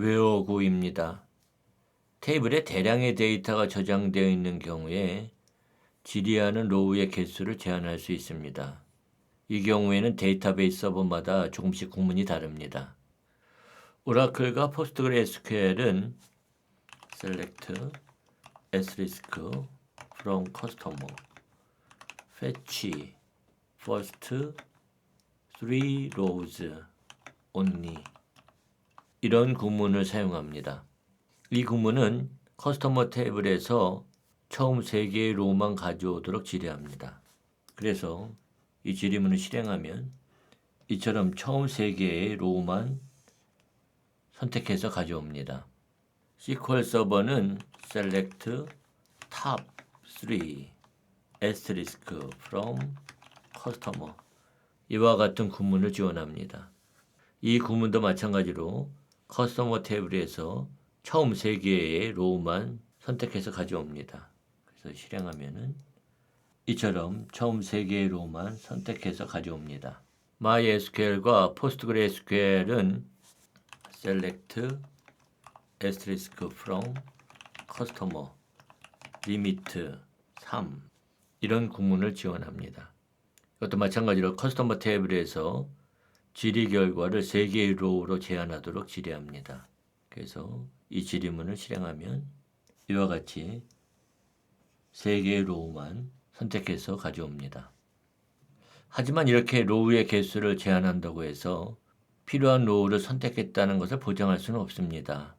외워구입니다. 테이블에 대량의 데이터가 저장되어 있는 경우에 질의하는 로우의 개수를 제한할 수 있습니다. 이 경우에는 데이터베이스 서버마다 조금씩 구문이 다릅니다. 오라클과 포스트그레스QL은 select asterisk from customer fetch first 3 rows only 이런 구문을 사용합니다. 이 구문은 커스터머 테이블에서 처음 3개의 로우만 가져오도록 지휘합니다. 그래서 이 지휘문을 실행하면 이처럼 처음 3개의 로우만 선택해서 가져옵니다. SQL 서버는 select top 3 asterisk from customer 이와 같은 구문을 지원합니다. 이 구문도 마찬가지로 커스터머 테이블에서 처음 3개의 로우만 선택해서 가져옵니다. 그래서 실행하면은 이처럼 처음 3개의 로우만 선택해서 가져옵니다. MySQL과 PostgreSQL은 select asterisk from customer limit 3 이런 구문을 지원합니다. 이것도 마찬가지로 커스터머 테이블에서 질의 결과를 3개의 로우로 제한하도록 지휘합니다. 그래서 이 지휘문을 실행하면 이와 같이 3개의 로우만 선택해서 가져옵니다. 하지만 이렇게 로우의 개수를 제한한다고 해서 필요한 로우를 선택했다는 것을 보장할 수는 없습니다.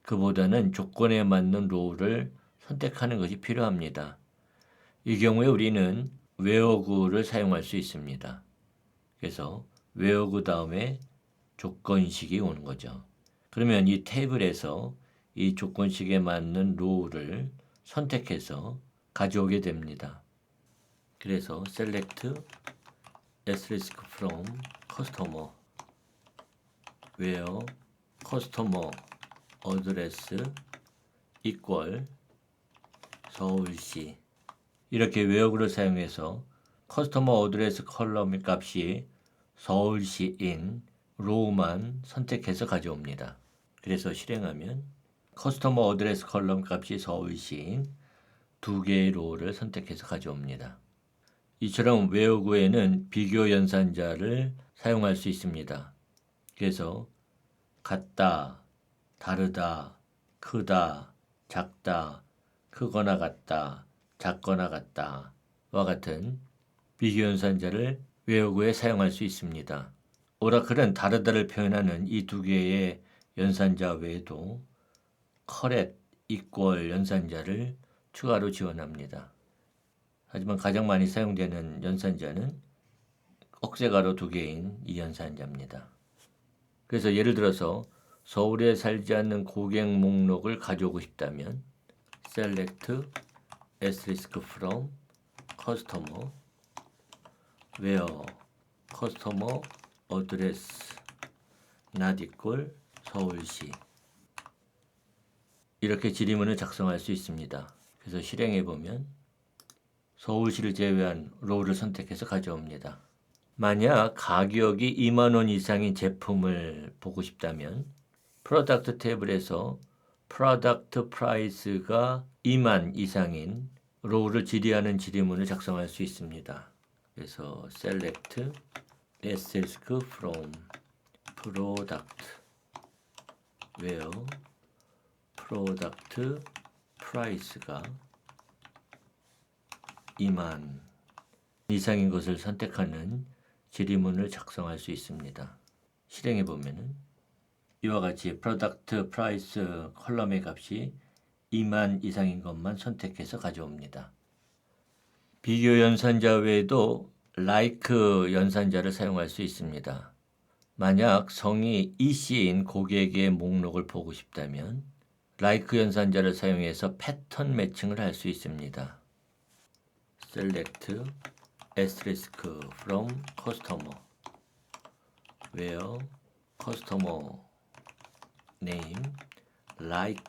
그보다는 조건에 맞는 로우를 선택하는 것이 필요합니다. 이 경우에 우리는 웨어구를 사용할 수 있습니다. 그래서 웨어구 다음에 조건식이 오는 거죠. 그러면 이 테이블에서 이 조건식에 맞는 로우를 선택해서 가져오게 됩니다. 그래서 select asterisk from customer where customer address equal 서울시 이렇게 웨어구를 사용해서 커스터머 어드레스 컬럼 값이 서울시인 로우만 선택해서 가져옵니다. 그래서 실행하면 커스터머 어드레스 컬럼 값이 서울시인 2개의 로우를 선택해서 가져옵니다. 이처럼 웨어구에는 비교 연산자를 사용할 수 있습니다. 그래서 같다, 다르다, 크다, 작다, 크거나 같다, 작거나 같다와 같은 비교 연산자를 웨어구에 사용할 수 있습니다. 오라클은 다르다를 표현하는 이 2개의 연산자 외에도 correct, equal 연산자를 추가로 지원합니다. 하지만 가장 많이 사용되는 연산자는 억새가로 2개인 이 연산자입니다. 그래서 예를 들어서 서울에 살지 않는 고객 목록을 가져오고 싶다면 select asterisk from customer where customer address not equal 서울시 이렇게 지리문을 작성할 수 있습니다. 그래서 실행해 보면 서울시를 제외한 로우를 선택해서 가져옵니다. 만약 가격이 2만 원 이상인 제품을 보고 싶다면 프로덕트 테이블에서 프로덕트 프라이스가 2만 이상인 로우를 질의하는 질의문을 작성할 수 있습니다. 그래서 select asterisk from product where product price가 2만 이상인 것을 선택하는 질의문을 작성할 수 있습니다. 실행해 보면은 이와 같이 프로덕트 프라이스 컬럼의 값이 2만 이상인 것만 선택해서 가져옵니다. 비교 연산자 외에도 like 연산자를 사용할 수 있습니다. 만약 성이 이씨인 고객의 목록을 보고 싶다면 like 연산자를 사용해서 패턴 매칭을 할 수 있습니다. select asterisk from customer where customer name like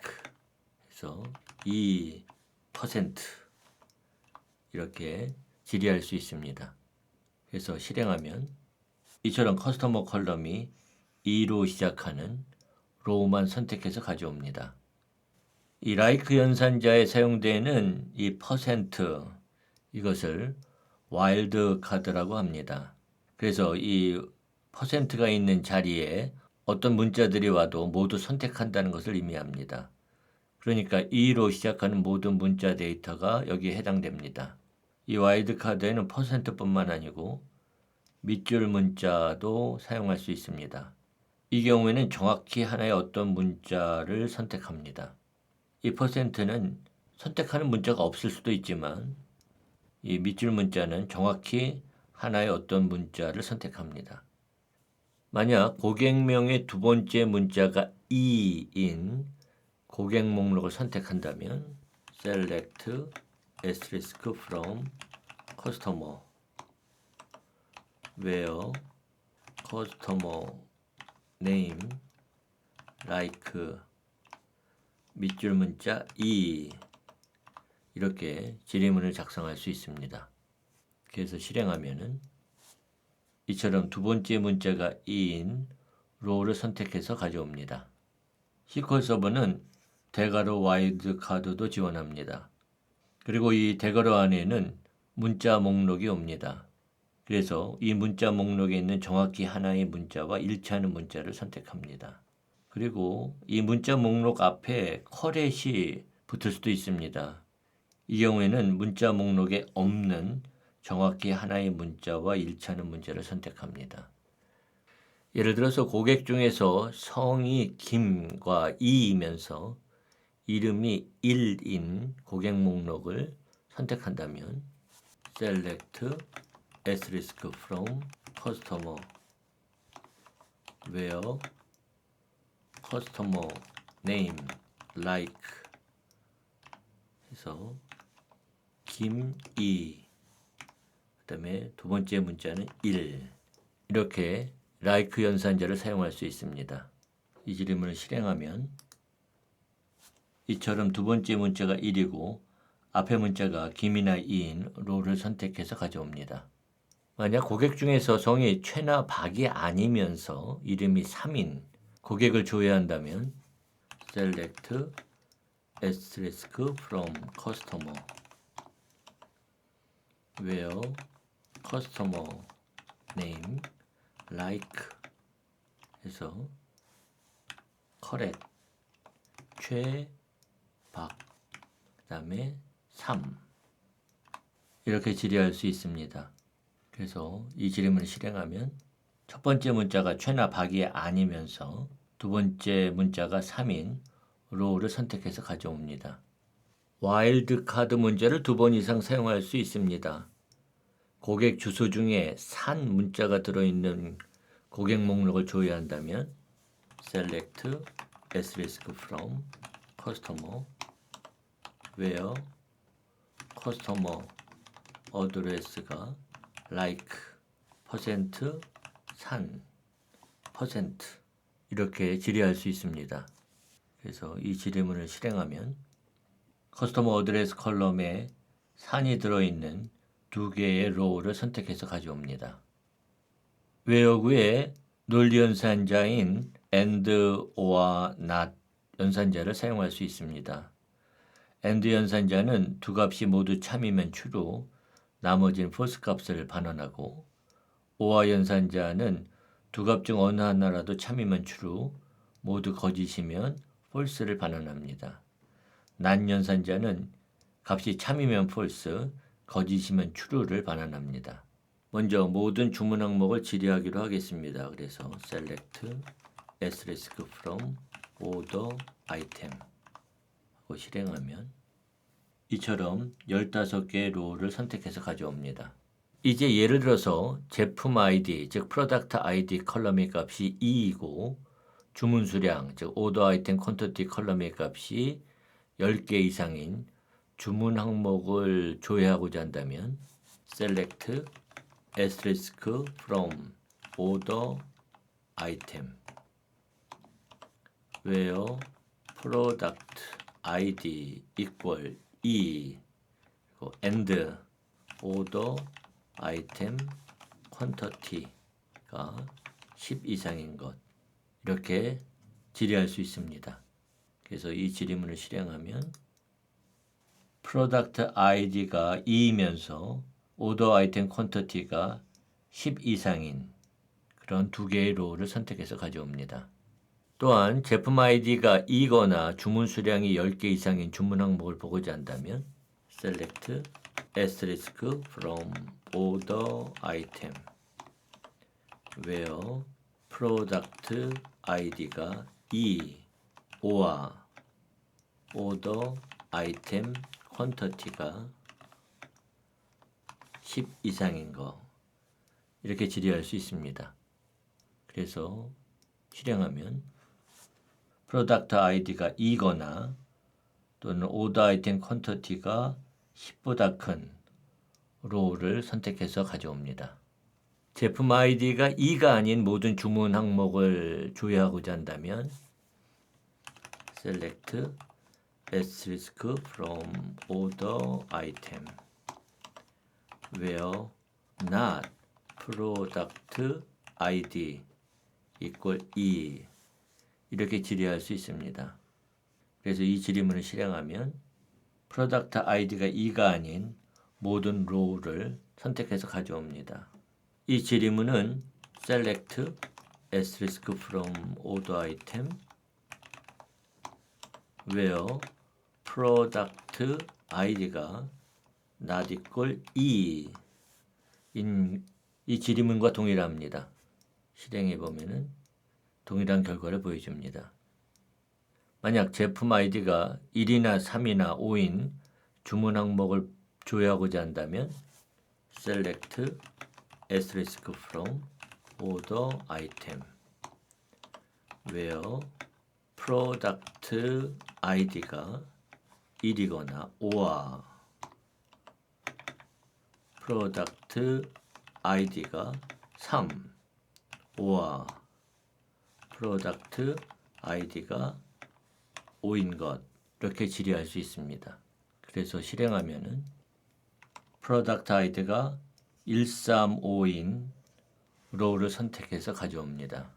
해서 2% 이렇게 질의할 수 있습니다. 그래서 실행하면 이처럼 커스터머 컬럼이 2로 시작하는 row만 선택해서 가져옵니다. 이 like 연산자에 사용되는 이 퍼센트 이것을 와일드 카드라고 합니다. 그래서 이 퍼센트가 있는 자리에 어떤 문자들이 와도 모두 선택한다는 것을 의미합니다. 그러니까 2로 시작하는 모든 문자 데이터가 여기에 해당됩니다. 이 와일드 카드에는 퍼센트뿐만 아니고 밑줄 문자도 사용할 수 있습니다. 이 경우에는 정확히 하나의 어떤 문자를 선택합니다. 이 퍼센트는 선택하는 문자가 없을 수도 있지만 이 밑줄 문자는 정확히 하나의 어떤 문자를 선택합니다. 만약 고객명의 두 번째 문자가 2인 고객 목록을 선택한다면 select asterisk from customer where customer name like 밑줄 문자 2 이렇게 지리문을 작성할 수 있습니다. 그래서 실행하면은 이처럼 두 번째 문자가 2인 row를 선택해서 가져옵니다. SQL 서버는 대괄호 와일드 카드도 지원합니다. 그리고 이 대괄호 안에는 문자 목록이 옵니다. 그래서 이 문자 목록에 있는 정확히 하나의 문자와 일치하는 문자를 선택합니다. 그리고 이 문자 목록 앞에 커렛이 붙을 수도 있습니다. 이 경우에는 문자 목록에 없는 정확히 하나의 문자와 일치하는 문자를 선택합니다. 예를 들어서 고객 중에서 성이 김과 이이면서 이름이 1인 고객 목록을 선택한다면 select asterisk from customer where customer name like 해서 김이 그 다음에 두 번째 문자는 1 이렇게 like 연산자를 사용할 수 있습니다. 이 지름을 실행하면 이처럼 두 번째 문자가 1이고 앞에 문자가 김이나 이인 row를 선택해서 가져옵니다. 만약 고객 중에서 성이 최나 박이 아니면서 이름이 3인 고객을 조회한다면 select asterisk from customer where customer name like 해서 correct 최박 그 다음에 3 이렇게 질의할 수 있습니다. 그래서 이 지름을 실행하면 첫 번째 문자가 최나 박이 아니면서 두 번째 문자가 3인 row를 선택해서 가져옵니다. 와일드 카드 문자를 2번 이상 사용할 수 있습니다. 고객 주소 중에 산 문자가 들어있는 고객 목록을 조회한다면 select asterisk from customer where customer address가 like 퍼센트 산 퍼센트 이렇게 질의할 수 있습니다. 그래서 이 질의문을 실행하면 커스터머 어드레스 컬럼에 산이 들어있는 두 개의 row를 선택해서 가져옵니다. 외어구에 논리 연산자인 and, or, not 연산자를 사용할 수 있습니다. and 연산자는 두 값이 모두 참이면 true, 나머지는 false 값을 반환하고 or 연산자는 두 값 중 어느 하나라도 참이면 true, 모두 거짓이면 false를 반환합니다. not 연산자는 값이 참이면 false, 거짓이면 true를 반환합니다. 먼저 모든 주문 항목을 질의하기로 하겠습니다. 그래서 select asterisk from order item 하고 실행하면 이처럼 15개의 row를 선택해서 가져옵니다. 이제 예를 들어서 제품 ID, 즉 프로덕트 ID 컬럼의 값이 2이고 주문 수량, 즉 오더 아이템 퀀티티 컬럼의 값이 10개 이상인 주문 항목을 조회하고자 한다면 select asterisk from order item where product ID equal 2 and order item quantity가 10 이상인 것 이렇게 질의할 수 있습니다. 그래서 이 질의문을 실행하면 프로덕트 아이디가 2이면서 오더 아이템 퀀터티가 10 이상인 그런 두 개의 로우를 선택해서 가져옵니다. 또한 제품 아이디가 2거나 주문 수량이 10개 이상인 주문 항목을 보고자 한다면 select asterisk from order item where product id가 2, 5와 order item 퀀터티가 10 이상인 거 이렇게 질의할 수 있습니다. 그래서 실행하면 프로덕트 아이디가 2거나 또는 오더 아이템 퀀터티가 10보다 큰 로우를 선택해서 가져옵니다. 제품 아이디가 2가 아닌 모든 주문 항목을 조회하고자 한다면 select asterisk from order item where not product id equal 2 이렇게 질의할 수 있습니다. 그래서 이 질의문을 실행하면 프로덕트 아이디가 2가 아닌 모든 로우를 선택해서 가져옵니다. 이 질의문은 select asterisk from order item where product id가 not equal 2 이 질의문과 동일합니다. 실행해 보면은 동일한 결과를 보여줍니다. 만약 제품 아이디가 1이나 3이나 5인 주문 항목을 조회하고자 한다면 select asterisk from order item where product id가 1이거나 5와 product id가 3, 5와 product id가 5인 것 이렇게 질의할 수 있습니다. 그래서 실행하면은 product id가 135인 로우를 선택해서 가져옵니다.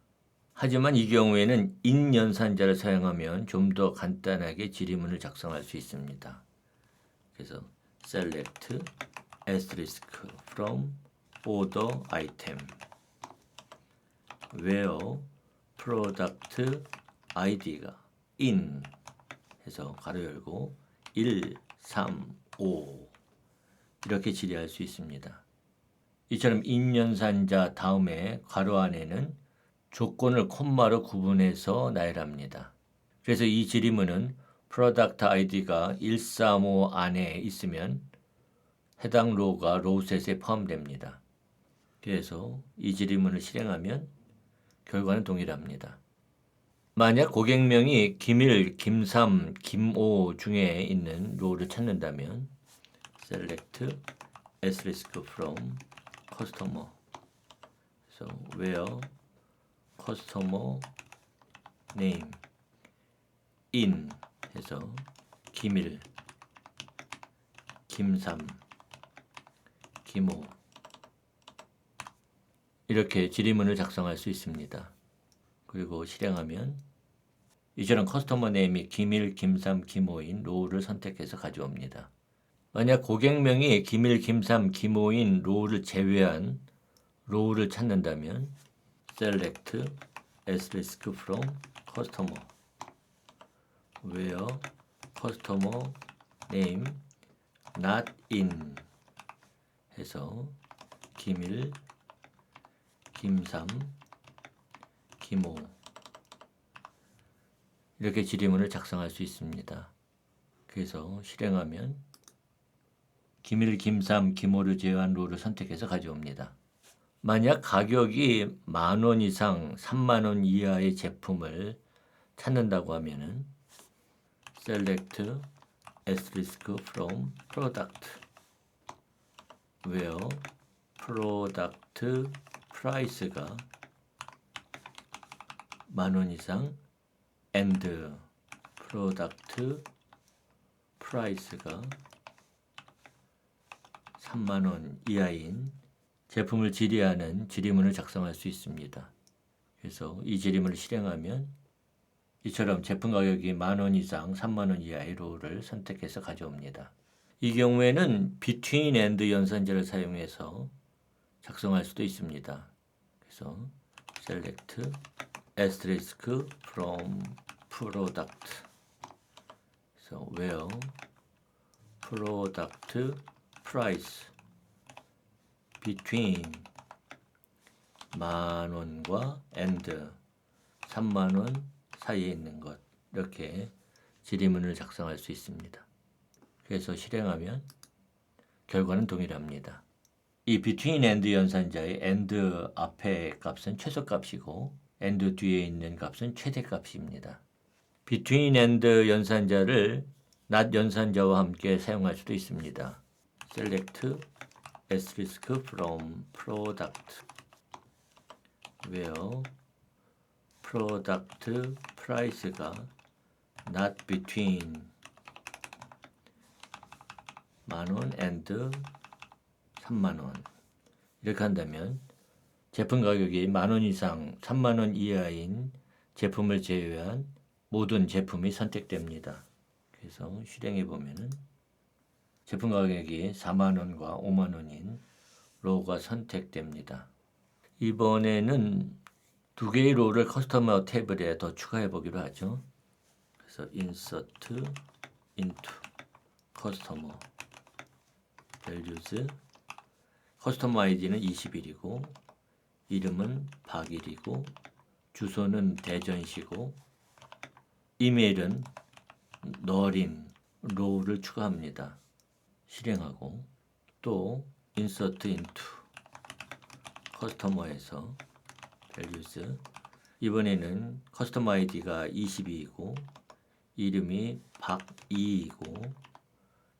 하지만 이 경우에는 in 연산자를 사용하면 좀 더 간단하게 질의문을 작성할 수 있습니다. 그래서 select asterisk from order item where product id가 in 해서 가로 열고 1, 3, 5 이렇게 질의할 수 있습니다. 이처럼 in 연산자 다음에 괄호 안에는 조건을 콤마로 구분해서 나열합니다. 그래서 이 질의문은 product id가 135 안에 있으면 해당 로우가 로우셋에 포함됩니다. 그래서 이 질의문을 실행하면 결과는 동일합니다. 만약 고객명이 김일, 김삼, 김오 중에 있는 로우를 찾는다면 select asterisk from customer 그래서 where customer name in 해서 김일, 김삼, 김오 이렇게 질의문을 작성할 수 있습니다. 그리고 실행하면 이처럼 커스터머 네임이 김일, 김삼, 김오인 로우를 선택해서 가져옵니다. 만약 고객명이 김일, 김삼, 김오인 로우를 제외한 로우를 찾는다면 select asterisk from customer where customer name not in 해서 김일, 김삼, 김오 이렇게 질의문을 작성할 수 있습니다. 그래서 실행하면 김일, 김삼, 김오를 제외한 로우를 선택해서 가져옵니다. 만약 가격이 10,000원 이상 30,000원 이하의 제품을 찾는다고 하면은 select asterisk from product where product price가 10,000원 이상 and product price가 30,000원 이하인 제품을 질의하는 질의문을 작성할 수 있습니다. 그래서 이 질의문을 실행하면 이처럼 제품 가격이 10,000원 이상 30,000원 이하의 로우를 선택해서 가져옵니다. 이 경우에는 between and 연산자를 사용해서 작성할 수도 있습니다. 그래서 select asterisk from product. 그래서 where product price between 10,000원과 and 30,000원 사이에 있는 것, 이렇게 지리문을 작성할 수 있습니다. 그래서 실행하면 결과는 동일합니다. 이 between and 연산자의 and 앞에 값은 최소값이고 and 뒤에 있는 값은 최대값입니다. between and 연산자를 not 연산자와 함께 사용할 수도 있습니다. select asterisk from product where product price가 not between 10,000원 and 30,000원. 이렇게 한다면 제품 가격이 10,000원 이상 30,000원 이하인 제품을 제외한 모든 제품이 선택됩니다. 그래서 실행해 보면은 제품 가격이 40,000원과 50,000원인 로우가 선택됩니다. 이번에는 두 개의 로우를 커스터머 테이블에 더 추가해 보기로 하죠. 그래서 insert into customer values, 커스터머 아이디는 20일이고 이름은 박일이고 주소는 대전시고 이메일은 너린 로우를 추가합니다. 실행하고 또 insert into 커스터머에서 values, 이번에는 커스터머 아이디가 22이고 이름이 박이이고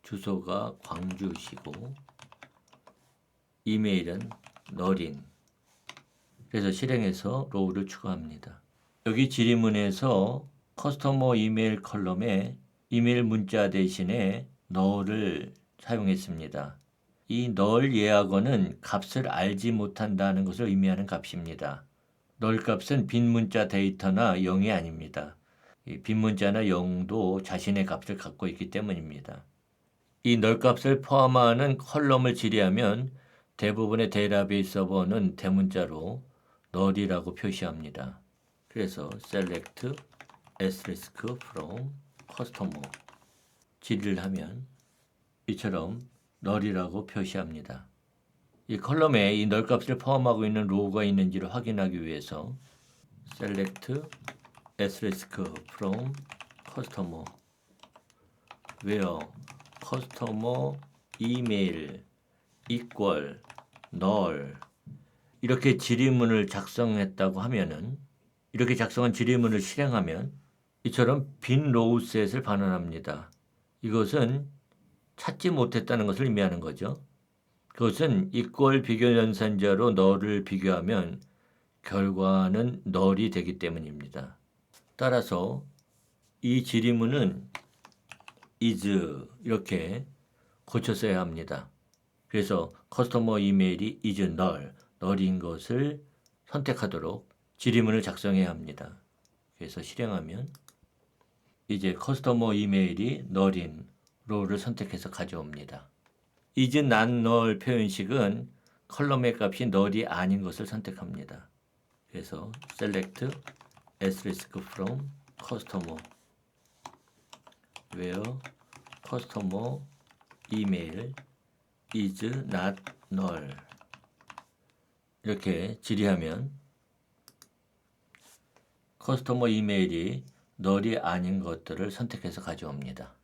주소가 광주시고 이메일은 너린. 그래서 실행해서 로우를 추가합니다. 여기 지리문에서 커스터머 이메일 컬럼에 이메일 문자 대신에 널을 사용했습니다. 이 널 예약어는 값을 알지 못한다는 것을 의미하는 값입니다. 널 값은 빈 문자 데이터나 0이 아닙니다. 이 빈 문자나 0도 자신의 값을 갖고 있기 때문입니다. 이 널 값을 포함하는 컬럼을 질의하면 대부분의 데이터베이스 서버는 대문자로 널이라고 표시합니다. 그래서 select asterisk from customer 질의를 하면 이처럼 널이라고 표시합니다. 이 컬럼에 이 널 값을 포함하고 있는 로우가 있는지를 확인하기 위해서 select asterisk from customer where customer email equal null, 이렇게 질의문을 작성했다고 하면은, 이렇게 작성한 질의문을 실행하면 이처럼 빈 로우셋을 반환합니다. 이것은 찾지 못했다는 것을 의미하는 거죠. 그것은 equal 비교 연산자로 null을 비교하면 결과는 null이 되기 때문입니다. 따라서 이 질의문은 is 이렇게 고쳐 써야 합니다. 그래서 커스터머 이메일이 is null, null인 것을 선택하도록 질의문을 작성해야 합니다. 그래서 실행하면 이제 커스터머 이메일이 null인 로우를 선택해서 가져옵니다. is not null 표현식은 컬럼의 값이 null이 아닌 것을 선택합니다. 그래서 select asterisk from customer where customer email is not null, 이렇게 질의하면 커스터머 이메일이 null이 아닌 것들을 선택해서 가져옵니다.